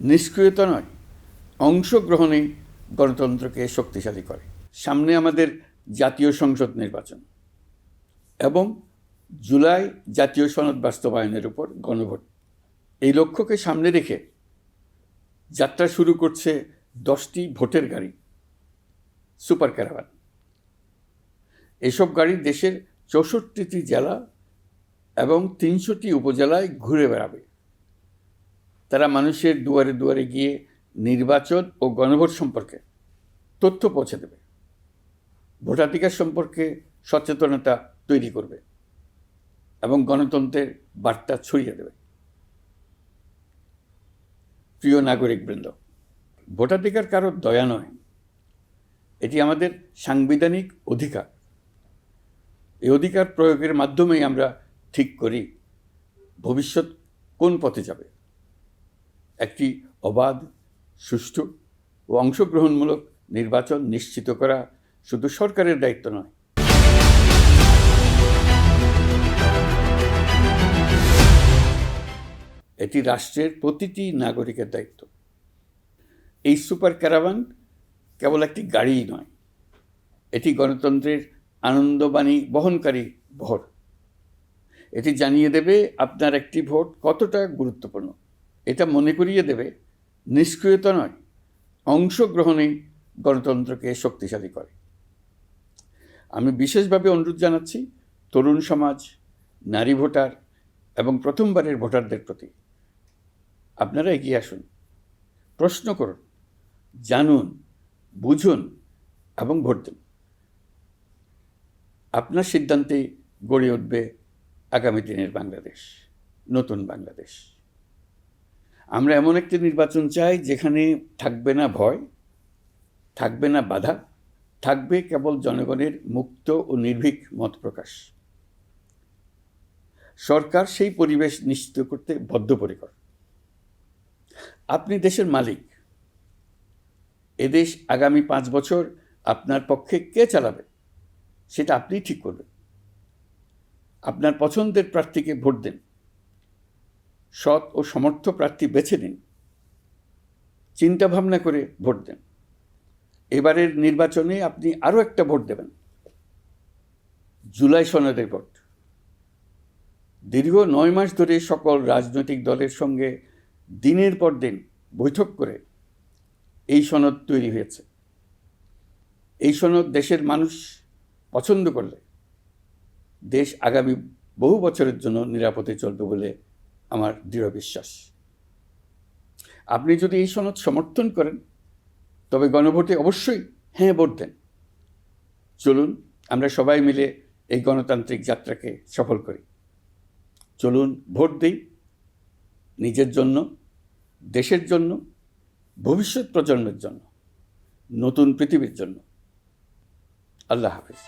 নিষ্ক্রিয়তা নয়, অংশগ্রহণে গণতন্ত্রকে শক্তিশালী করে। সামনে আমাদের জাতীয় সংসদ নির্বাচন এবং জুলাই জাতীয় সনদ বাস্তবায়নের উপর গণভোট। এই লক্ষ্যকে সামনে রেখে যাত্রা শুরু করছে 10টি ভোটের গাড়ি, সুপার ক্যারাভান। এসব গাড়ি দেশের 64টি জেলা এবং 300টি উপজেলায় ঘুরে বেড়াবে। তারা মানুষের দুয়ারে দুয়ারে গিয়ে নির্বাচন ও গণভোট সম্পর্কে তথ্য পৌঁছে দেবে, ভোটাধিকার সম্পর্কে সচেতনতা তৈরি করবে এবং গণতন্ত্রের বার্তা ছড়িয়ে দেবে। প্রিয় নাগরিকবৃন্দ, ভোটাধিকার কারো দয়া নয়, এটি আমাদের সাংবিধানিক অধিকার। এই অধিকার প্রয়োগের মাধ্যমেই আমরা ঠিক করি ভবিষ্যৎ কোন পথে যাবে। একটি অবাধ, সুষ্ঠু ও অংশগ্রহণমূলক নির্বাচন নিশ্চিত করা শুধু সরকারের দায়িত্ব নয়, এটি রাষ্ট্রের প্রতিটি নাগরিকের দায়িত্ব। এই সুপার ক্যারাভান কেবল একটি গাড়িই নয়, এটি গণতন্ত্রের আনন্দবাণী বহনকারী বহর। এটি জানিয়ে দেবে আপনার একটি ভোট কতটা গুরুত্বপূর্ণ। এটা মনে করিয়ে দেবে নিষ্ক্রিয়তা নয়, অংশগ্রহণেই গণতন্ত্রকে শক্তিশালী করে। আমি বিশেষভাবে অনুরোধ জানাচ্ছি তরুণ সমাজ, নারী ভোটার এবং প্রথমবারের ভোটারদের প্রতি, আপনারা এগিয়ে আসুন, প্রশ্ন করুন, জানুন, বুঝুন এবং ভোট দিন। আপনার সিদ্ধান্তে গড়ে উঠবে আগামী দিনের বাংলাদেশ, নতুন বাংলাদেশ। আমরা এমন একটি নির্বাচন চাই যেখানে থাকবে না ভয়, থাকবে না বাধা, থাকবে কেবল জনগণের মুক্ত ও নির্ভীক মত প্রকাশ। সরকার সেই পরিবেশ নিশ্চিত করতে বদ্ধপরিকর। আপনি দেশের মালিক। এদেশ আগামী 5 বছর আপনার পক্ষে কে চালাবে সেটা আপনিই ঠিক করবেন। আপনার পছন্দের প্রার্থীকে ভোট দিন, সৎ ও সমর্থ প্রার্থী বেছে নিন, চিন্তা ভাবনা করে ভোট দেন। এবারের নির্বাচনে আপনি আরও একটা ভোট দেবেন, জুলাই সনদের ভোট। দীর্ঘ 9 মাস ধরে সকল রাজনৈতিক দলের সঙ্গে দিনের পর দিন বৈঠক করে এই সনদ তৈরি হয়েছে। এই সনদ দেশের মানুষ পছন্দ করলে দেশ আগামী বহু বছরের জন্য নিরাপদে চলবে বলে আমার দৃঢ় বিশ্বাস। আপনি যদি এই সনদ সমর্থন করেন তবে গণভোটে অবশ্যই হ্যাঁ ভোট দেন। চলুন আমরা সবাই মিলে এই গণতান্ত্রিক যাত্রাকে সফল করি। চলুন ভোট দিই, নিজের জন্য, দেশের জন্য, ভবিষ্যৎ প্রজন্মের জন্য, নতুন পৃথিবীর জন্য। আল্লাহ হাফেজ।